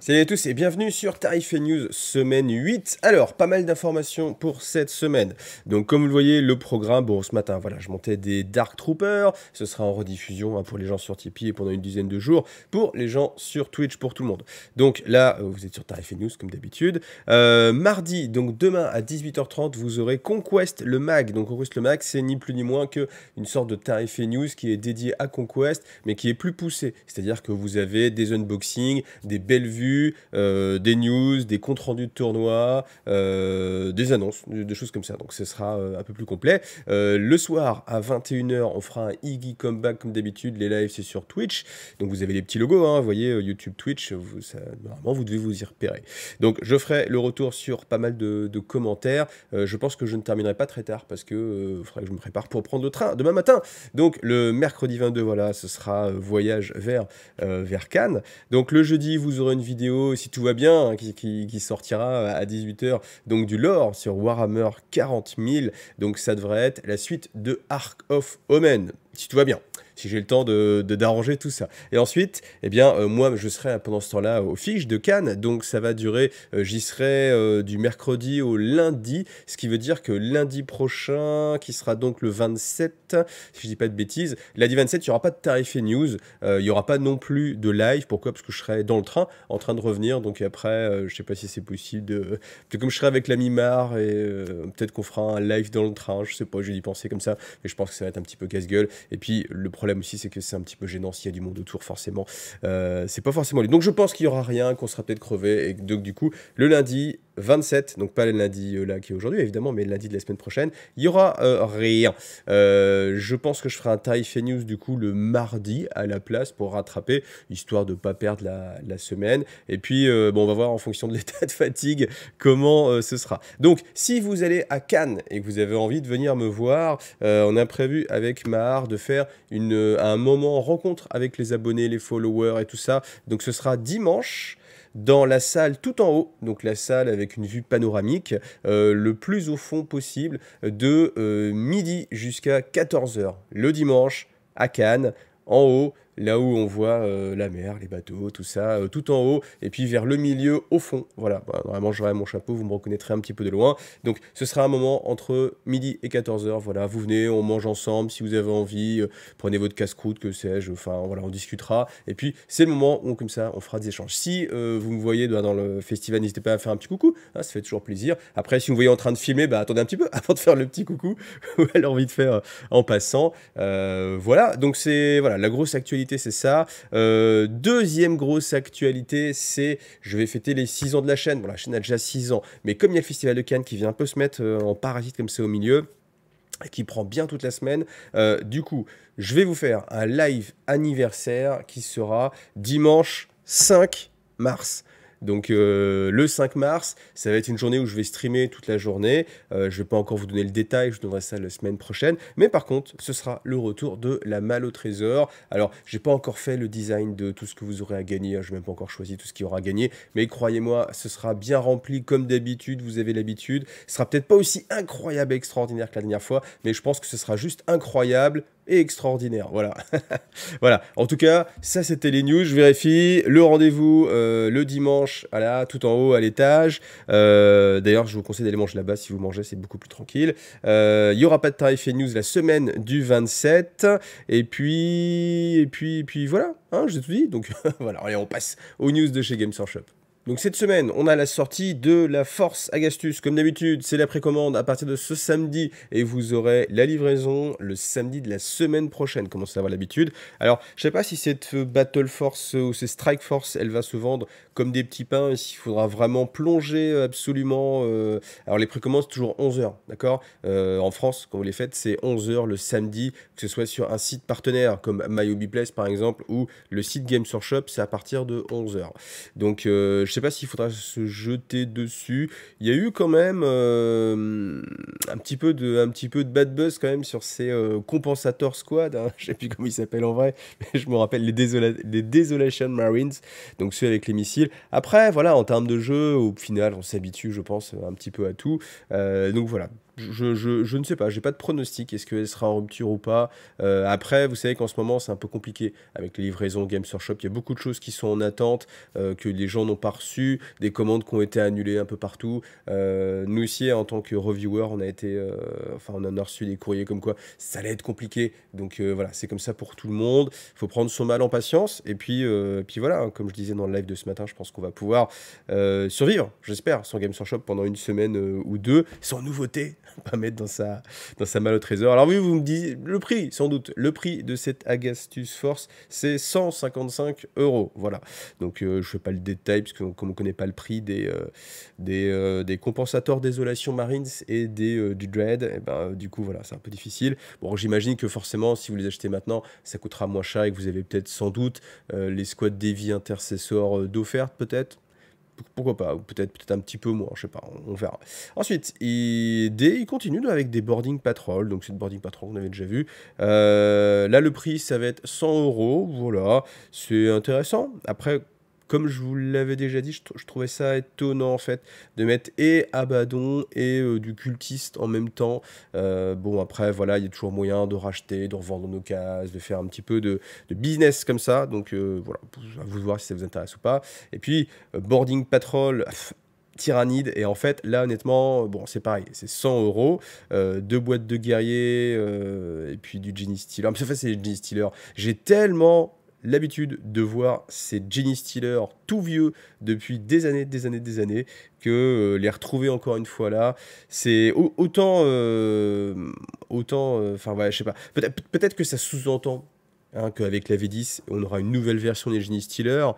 Salut à tous et bienvenue sur Tarif News semaine 8. Alors, pas mal d'informations pour cette semaine. Donc, comme vous le voyez, le programme, bon, ce matin, voilà, je montais des Dark Troopers. Ce sera en rediffusion pour les gens sur Tipeee et pendant une dizaine de jours pour les gens sur Twitch pour tout le monde. Donc là, vous êtes sur Tarif News comme d'habitude. Mardi, donc demain à 18h30, vous aurez Conquest le mag. Donc, Conquest le mag, c'est ni plus ni moins qu'une sorte de Tarif News qui est dédié à Conquest, mais qui est plus poussé. C'est-à-dire que vous avez des unboxings, des belles vues, des news, des comptes rendus de tournois, des annonces, des choses comme ça. Donc ce sera un peu plus complet. Le soir à 21h, on fera un Iggy comeback comme d'habitude. Les lives, c'est sur Twitch. Donc vous avez les petits logos, hein, vous voyez, YouTube, Twitch, normalement vous devez vous y repérer. Donc je ferai le retour sur pas mal de commentaires. Je pense que je ne terminerai pas très tard parce que faudrait que je me prépare pour prendre le train demain matin. Donc le mercredi 22, voilà, ce sera voyage vers Cannes. Donc le jeudi, vous aurez une vidéo, si tout va bien, hein, qui sortira à 18h, donc du lore sur Warhammer 40 000. Donc ça devrait être la suite de Ark of Omen, si tout va bien. Si j'ai le temps d'arranger tout ça. Et ensuite, eh bien, moi, je serai pendant ce temps-là aux fiches de Cannes, donc ça va durer, j'y serai du mercredi au lundi, ce qui veut dire que lundi prochain, qui sera donc le 27, si je dis pas de bêtises, lundi 27, il n'y aura pas de tarif et news, il n'y aura pas non plus de live. Pourquoi? Parce que je serai dans le train, en train de revenir, donc après, je sais pas si c'est possible peut-être comme je serai avec l'ami Mar, et peut-être qu'on fera un live dans le train, je sais pas, j'ai dû penser comme ça, mais je pense que ça va être un petit peu casse-gueule. Et puis, le problème aussi, c'est que c'est un petit peu gênant s'il y a du monde autour, forcément. C'est pas forcément lui. Donc, je pense qu'il y aura rien, qu'on sera peut-être crevé. Et donc, du coup, le lundi 27, donc pas le lundi là qui est aujourd'hui, évidemment, mais le lundi de la semaine prochaine, il y aura rien. Je pense que je ferai un tarif et news, du coup, le mardi à la place pour rattraper, histoire de pas perdre la semaine. Et puis, bon, on va voir en fonction de l'état de fatigue comment ce sera. Donc, si vous allez à Cannes et que vous avez envie de venir me voir, on a prévu avec Mahar de faire un moment rencontre avec les abonnés, les followers et tout ça. Donc ce sera dimanche dans la salle tout en haut, donc la salle avec une vue panoramique, le plus au fond possible, de midi jusqu'à 14h, le dimanche à Cannes, en haut, là où on voit la mer, les bateaux, tout ça, tout en haut, et puis vers le milieu, au fond. Voilà, normalement j'aurai mon chapeau, vous me reconnaîtrez un petit peu de loin. Donc ce sera un moment entre midi et 14h, voilà, vous venez, on mange ensemble, si vous avez envie, prenez votre casse-croûte, que sais-je, enfin voilà, on discutera. Et puis c'est le moment où comme ça, on fera des échanges. Si vous me voyez dans le festival, n'hésitez pas à faire un petit coucou, hein, ça fait toujours plaisir. Après, si vous me voyez en train de filmer, bah attendez un petit peu avant de faire le petit coucou, ou alors envie de faire en passant. Voilà, donc c'est voilà, la grosse actualité, c'est ça. Deuxième grosse actualité, c'est je vais fêter les 6 ans de la chaîne. Bon, la chaîne a déjà 6 ans, mais comme il y a le festival de Cannes qui vient un peu se mettre en parasite comme ça au milieu, qui prend bien toute la semaine, du coup, je vais vous faire un live anniversaire qui sera dimanche 5 mars. Donc le 5 mars, ça va être une journée où je vais streamer toute la journée. Je ne vais pas encore vous donner le détail, je vous donnerai ça la semaine prochaine. Mais par contre, ce sera le retour de la malle au trésor. Alors, j'ai pas encore fait le design de tout ce que vous aurez à gagner. Je n'ai même pas encore choisi tout ce qu'il y aura à gagner. Mais croyez-moi, ce sera bien rempli comme d'habitude. Vous avez l'habitude. Ce sera peut-être pas aussi incroyable et extraordinaire que la dernière fois, mais je pense que ce sera juste incroyable et extraordinaire. Voilà. Voilà. En tout cas, ça c'était les news. Je vérifie. Le rendez-vous le dimanche, voilà, tout en haut à l'étage. D'ailleurs, je vous conseille d'aller manger là-bas si vous mangez, c'est beaucoup plus tranquille. Il n'y aura pas de tarif et news la semaine du 27. Et puis voilà. Hein, j'ai tout dit. Donc voilà. Allez, on passe aux news de chez Games Workshop. Donc cette semaine, on a la sortie de la Force Agastus. Comme d'habitude, c'est la précommande à partir de ce samedi et vous aurez la livraison le samedi de la semaine prochaine. Commencez à avoir l'habitude. Alors, je sais pas si cette Battle Force ou cette Strike Force, elle va se vendre comme des petits pains. Il faudra vraiment plonger absolument. Alors les précommandes, c'est toujours 11 h, d'accord. En France, quand vous les faites, c'est 11 h le samedi, que ce soit sur un site partenaire comme MyHobbyPlace par exemple ou le site Games Workshop, c'est à partir de 11 h. Donc je sais pas s'il faudra se jeter dessus. Il y a eu quand même un petit peu de bad buzz quand même sur ces Compensator Squad, hein. Je sais plus comment ils s'appellent en vrai, mais je me rappelle les Desolation Marines, donc ceux avec les missiles. Après, voilà, en termes de jeu, au final, on s'habitue, je pense, un petit peu à tout. Donc voilà. Je ne sais pas, j'ai pas de pronostic. Est-ce qu'elle sera en rupture ou pas? Après, vous savez qu'en ce moment, c'est un peu compliqué avec les livraisons Games Workshop. Il y a beaucoup de choses qui sont en attente, que les gens n'ont pas reçues, des commandes qui ont été annulées un peu partout. Nous aussi, en tant que reviewer, enfin, on en a reçu des courriers comme quoi ça allait être compliqué. Donc voilà, c'est comme ça pour tout le monde. Il faut prendre son mal en patience. Et puis voilà, hein, comme je disais dans le live de ce matin, je pense qu'on va pouvoir survivre, j'espère, sans Games Workshop pendant une semaine ou deux, sans nouveauté. Pas mettre dans sa malle au trésor. Alors oui, vous me dites, le prix, sans doute, le prix de cette Agastus Force, c'est 155 euros. Voilà. Donc je ne fais pas le détail, parce que comme on ne connaît pas le prix des compensateurs d'isolation Marines et du Dread, et ben, du coup, voilà, c'est un peu difficile. Bon, j'imagine que forcément, si vous les achetez maintenant, ça coûtera moins cher et que vous avez peut-être sans doute les squads Davy intercesseurs d'offerte, peut-être. Pourquoi pas, ou peut-être un petit peu moins, je sais pas, on verra. Ensuite, il continue avec des boarding patrol, donc c'est une boarding patrol qu'on avait déjà vu. Là, le prix, ça va être 100 euros, voilà, c'est intéressant. Après, comme je vous l'avais déjà dit, je trouvais ça étonnant en fait de mettre et Abaddon et du cultiste en même temps. Bon, après, voilà, il y a toujours moyen de racheter, de revendre nos cases, de faire un petit peu de business comme ça. Donc voilà, à vous de voir si ça vous intéresse ou pas. Et puis, Boarding Patrol, Tyrannide, et en fait, là, honnêtement, bon, c'est pareil, c'est 100 euros, deux boîtes de guerriers, et puis du Genie Stealer. Mais en fait, c'est les Genie Stealer. J'ai tellement l'habitude de voir ces Genie Stealer tout vieux depuis des années, des années, que les retrouver encore une fois là, c'est enfin, ouais, je sais pas, peut-être que ça sous-entend hein, qu'avec la V10, on aura une nouvelle version des Genie Stealer,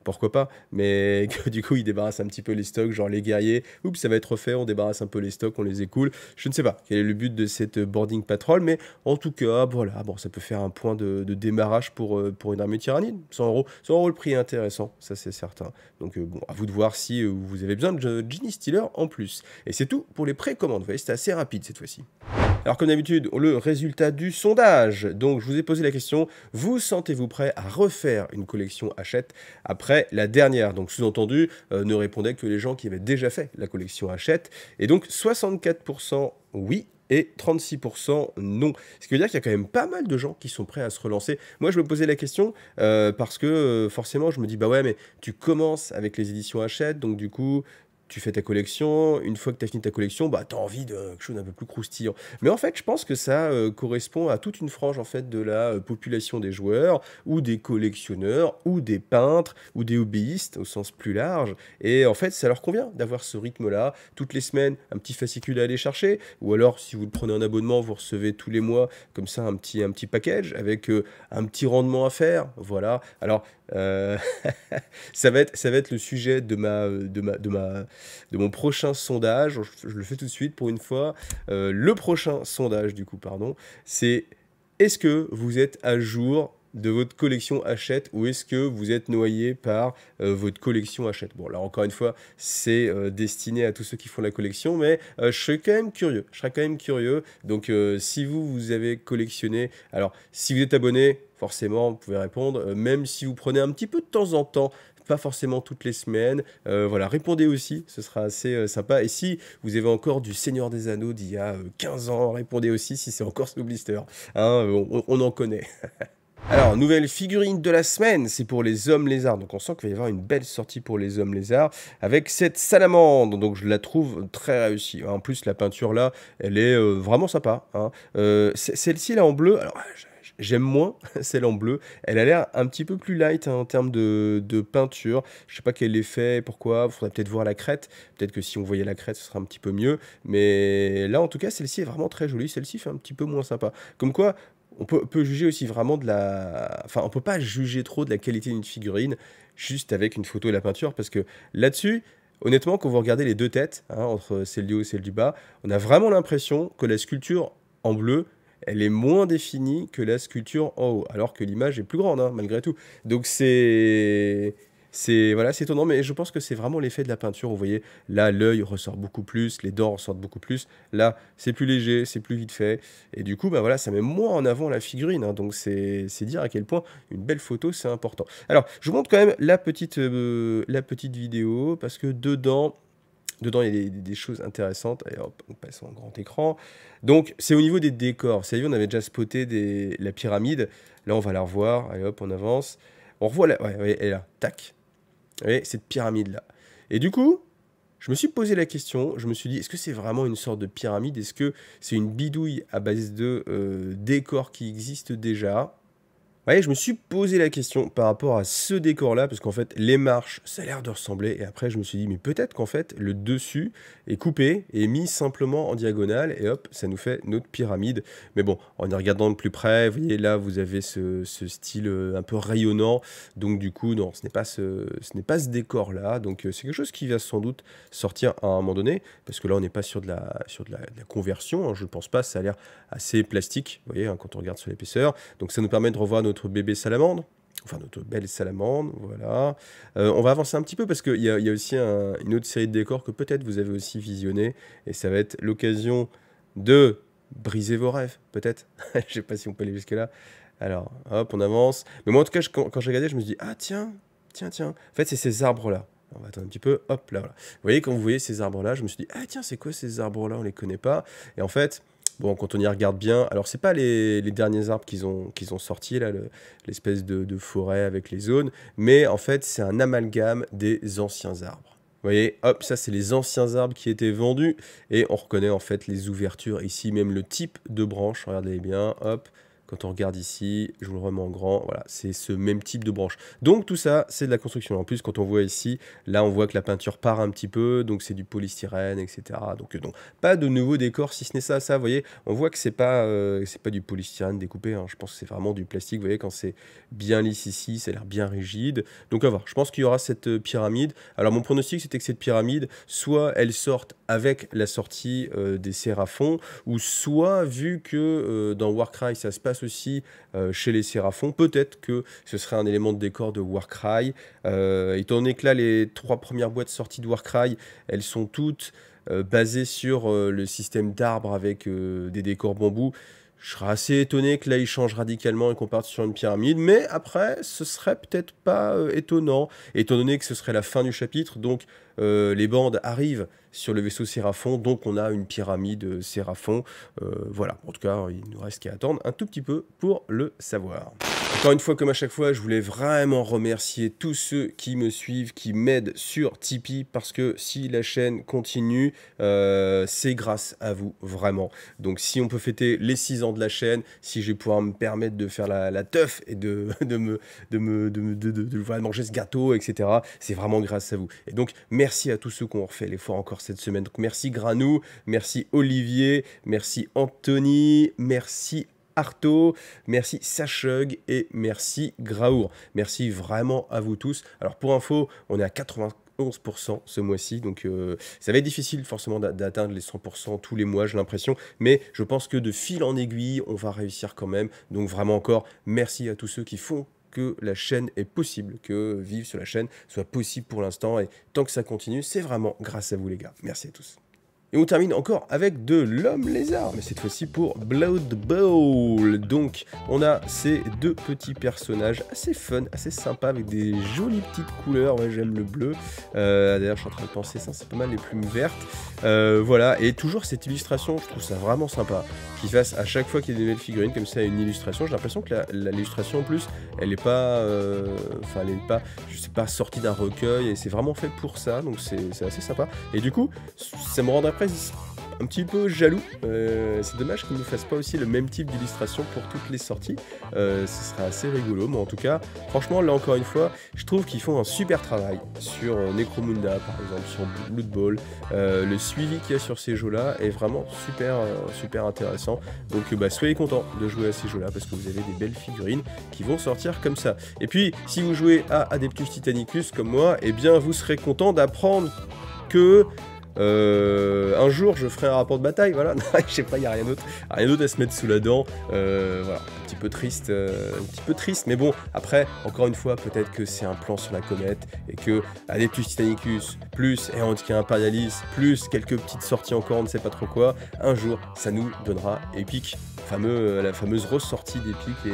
pourquoi pas, mais que du coup ils débarrassent un petit peu les stocks, genre les guerriers, oups ça va être refait, on débarrasse un peu les stocks, on les écoule, je ne sais pas quel est le but de cette boarding patrol, mais en tout cas, voilà, bon ça peut faire un point de démarrage pour une armée tyrannide, 100 euros, 100 euros le prix est intéressant, ça c'est certain, donc bon, à vous de voir si vous avez besoin de Genie Stealer en plus, et c'est tout pour les précommandes, vous voyez c'était assez rapide cette fois-ci. Alors comme d'habitude, le résultat du sondage. Donc je vous ai posé la question, vous sentez-vous prêt à refaire une collection Hachette après la dernière? Donc sous-entendu, ne répondaient que les gens qui avaient déjà fait la collection Hachette. Et donc 64% oui et 36% non. Ce qui veut dire qu'il y a quand même pas mal de gens qui sont prêts à se relancer. Moi je me posais la question parce que forcément je me dis bah ouais mais tu commences avec les éditions Hachette, donc du coup tu fais ta collection, une fois que tu as fini ta collection, bah, tu as envie de quelque chose d'un peu plus croustillant. Mais en fait, je pense que ça correspond à toute une frange en fait, de la population des joueurs, ou des collectionneurs, ou des peintres, ou des hobbyistes, au sens plus large. Et en fait, ça leur convient d'avoir ce rythme-là, toutes les semaines, un petit fascicule à aller chercher, ou alors, si vous le prenez en abonnement, vous recevez tous les mois, comme ça, un petit package, avec un petit rendement à faire, voilà. Alors, ça va être le sujet de mon prochain sondage. Je le fais tout de suite pour une fois. Le prochain sondage, du coup, pardon, c'est est-ce que vous êtes à jour de votre collection Hachette ou est-ce que vous êtes noyé par votre collection Hachette? Bon, là, encore une fois, c'est destiné à tous ceux qui font la collection, mais je serais quand même curieux. Je serais quand même curieux. Donc, si vous avez collectionné... Alors, si vous êtes abonné, forcément, vous pouvez répondre. Même si vous prenez un petit peu de temps en temps, pas forcément toutes les semaines. Voilà, répondez aussi, ce sera assez sympa. Et si vous avez encore du Seigneur des Anneaux d'il y a 15 ans, répondez aussi si c'est encore sous blister. Hein, on en connaît. Alors, nouvelle figurine de la semaine, c'est pour les hommes lézards. Donc, on sent qu'il va y avoir une belle sortie pour les hommes lézards avec cette salamandre. Donc, je la trouve très réussie. En plus, la peinture là, elle est vraiment sympa. Hein. Celle-ci, là en bleu, alors j'aime moins celle en bleu. Elle a l'air un petit peu plus light hein, en termes de peinture. Je sais pas quel effet, pourquoi. Il faudrait peut-être voir la crête. Peut-être que si on voyait la crête, ce serait un petit peu mieux. Mais là, en tout cas, celle-ci est vraiment très jolie. Celle-ci fait un petit peu moins sympa. Comme quoi, on peut juger aussi vraiment de la... Enfin, on peut pas juger trop de la qualité d'une figurine juste avec une photo et la peinture. Parce que là-dessus... Honnêtement, quand vous regardez les deux têtes, hein, entre celle du haut et celle du bas, on a vraiment l'impression que la sculpture en bleu, elle est moins définie que la sculpture en haut, alors que l'image est plus grande, hein, malgré tout. Donc voilà, c'est étonnant, mais je pense que c'est vraiment l'effet de la peinture. Vous voyez, là, l'œil ressort beaucoup plus, les dents ressortent beaucoup plus. Là, c'est plus léger, c'est plus vite fait. Et du coup, bah voilà, ça met moins en avant la figurine. Hein, donc c'est dire à quel point une belle photo, c'est important. Alors, je vous montre quand même la petite vidéo, parce que dedans... Dedans, il y a des choses intéressantes. Et hop, on passe en grand écran. Donc, c'est au niveau des décors. Vous savez, on avait déjà spoté la pyramide. Là, on va la revoir. Allez, hop, on avance. On revoit la... Ouais, elle est là. Tac. Vous voyez, cette pyramide-là. Et du coup, je me suis posé la question. Je me suis dit, est-ce que c'est vraiment une sorte de pyramide? Est-ce que c'est une bidouille à base de décors qui existent déjà? Ouais, je me suis posé la question par rapport à ce décor-là, parce qu'en fait, les marches, ça a l'air de ressembler. Et après, je me suis dit, mais peut-être qu'en fait, le dessus est coupé et mis simplement en diagonale. Et hop, ça nous fait notre pyramide. Mais bon, en y regardant de plus près, vous voyez, là, vous avez ce style un peu rayonnant. Donc, du coup, non, ce n'est pas ce décor-là. Donc, c'est quelque chose qui va sans doute sortir à un moment donné. Parce que là, on n'est pas sur de la conversion. Hein, je ne pense pas, ça a l'air assez plastique, vous voyez, hein, quand on regarde sur l'épaisseur. Donc, ça nous permet de revoir notre bébé salamandre, enfin notre belle salamandre, voilà. On va avancer un petit peu parce qu'il y a aussi une autre série de décors que peut-être vous avez aussi visionné, et ça va être l'occasion de briser vos rêves, peut-être. Je sais pas si on peut aller jusque-là. Alors, hop, on avance. Mais moi, en tout cas, quand j'ai regardé, je me suis dit, ah tiens. En fait, c'est ces arbres-là. On va attendre un petit peu, hop, là, voilà. Vous voyez, quand vous voyez ces arbres-là, je me suis dit, ah tiens, c'est quoi ces arbres-là? On les connaît pas. Et en fait... Bon, quand on y regarde bien, alors c'est pas les derniers arbres qu'ils ont sortis, là, l'espèce de forêt avec les zones, mais en fait, c'est un amalgame des anciens arbres. Vous voyez, hop, ça, c'est les anciens arbres qui étaient vendus, et on reconnaît en fait les ouvertures ici, même le type de branche, regardez bien, hop. Quand on regarde ici, je vous le remets en grand, voilà, c'est ce même type de branche. Donc tout ça, c'est de la construction. En plus, quand on voit ici, là, on voit que la peinture part un petit peu, donc c'est du polystyrène, etc. Donc pas de nouveau décor, si ce n'est ça. Vous voyez, on voit que c'est pas du polystyrène découpé, hein. Je pense que c'est vraiment du plastique. Vous voyez, quand c'est bien lisse ici, ça a l'air bien rigide. Donc à voir, je pense qu'il y aura cette pyramide. Alors mon pronostic, c'était que cette pyramide, soit elle sorte avec la sortie des Séraphons, ou soit, vu que dans Warcry, ça se passe aussi chez les Séraphons, peut-être que ce serait un élément de décor de Warcry. Étant donné que là, les 3 premières boîtes sorties de Warcry, elles sont toutes basées sur le système d'arbres avec des décors bambou. Je serais assez étonné que là, il change radicalement et qu'on parte sur une pyramide, mais après, ce serait peut-être pas étonnant, étant donné que ce serait la fin du chapitre, donc les bandes arrivent sur le vaisseau Séraphon, donc on a une pyramide Séraphon. Voilà, en tout cas, il nous reste qu'à attendre un tout petit peu pour le savoir. Encore une fois, comme à chaque fois, je voulais vraiment remercier tous ceux qui me suivent, qui m'aident sur Tipeee, parce que si la chaîne continue, c'est grâce à vous, vraiment. Donc si on peut fêter les 6 ans de la chaîne, si je vais pouvoir me permettre de faire la teuf et de manger ce gâteau, etc., c'est vraiment grâce à vous. Et donc, merci à tous ceux qui ont refait l'effort encore cette semaine. Donc merci Granou, merci Olivier, merci Anthony, merci Arto, merci Sachug et merci Graour. Merci vraiment à vous tous. Alors pour info, on est à 91% ce mois-ci, donc ça va être difficile forcément d'atteindre les 100% tous les mois, j'ai l'impression, mais je pense que de fil en aiguille, on va réussir quand même. Donc vraiment encore, merci à tous ceux qui font que la chaîne est possible, que vivre sur la chaîne soit possible pour l'instant, et tant que ça continue, c'est vraiment grâce à vous les gars. Merci à tous. Et on termine encore avec de l'homme lézard, mais cette fois-ci pour Blood Bowl. Donc, on a ces 2 petits personnages assez fun, assez sympas, avec des jolies petites couleurs. Ouais, j'aime le bleu. D'ailleurs, je suis en train de penser, ça, c'est pas mal les plumes vertes. Voilà, et toujours cette illustration, je trouve ça vraiment sympa. Qu'ils fassent à chaque fois qu'il y a des nouvelles figurines comme ça, une illustration. J'ai l'impression que l'illustration en plus, elle n'est pas, elle est pas, je sais pas, sortie d'un recueil, et c'est vraiment fait pour ça, donc c'est assez sympa. Et du coup, ça me rendrait presque un petit peu jaloux. C'est dommage qu'ils ne nous fassent pas aussi le même type d'illustration pour toutes les sorties. Ce serait assez rigolo, mais en tout cas, franchement, là encore une fois, je trouve qu'ils font un super travail sur Necromunda, par exemple, sur Blood Bowl. Le suivi qu'il y a sur ces jeux-là est vraiment super intéressant. Donc soyez contents de jouer à ces jeux-là, parce que vous avez des belles figurines qui vont sortir comme ça. Et puis, si vous jouez à Adeptus Titanicus comme moi, eh bien, vous serez content d'apprendre que un jour je ferai un rapport de bataille, voilà. Je sais pas, il n'y a rien d'autre à se mettre sous la dent, voilà. petit peu triste, mais bon, après, encore une fois, peut-être que c'est un plan sur la comète, et que Adeptus Titanicus, plus Errantica Imperialis, plus quelques petites sorties encore, on ne sait pas trop quoi, un jour, ça nous donnera Epic, la fameuse ressortie d'Epic,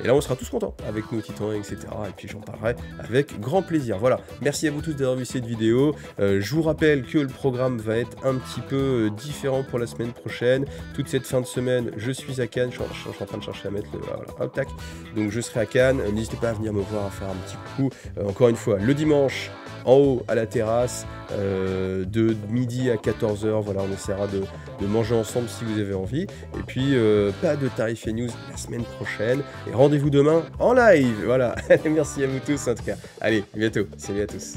et là on sera tous contents avec nos titans, etc. Et puis j'en parlerai avec grand plaisir. Voilà, merci à vous tous d'avoir vu cette vidéo. Je vous rappelle que le programme va être un petit peu différent pour la semaine prochaine. Toute cette fin de semaine, je suis à Cannes, je suis en train de chercher à mettre le... Voilà, hop, tac. Donc je serai à Cannes, n'hésitez pas à venir me voir, à faire un petit coucou. Encore une fois, le dimanche, en haut à la terrasse, de midi à 14h, voilà, on essaiera de manger ensemble si vous avez envie. Et puis, pas de tarif et news la semaine prochaine. Et rendez-vous demain en live, voilà. Merci à vous tous en tout cas. Allez, à bientôt. Salut à tous.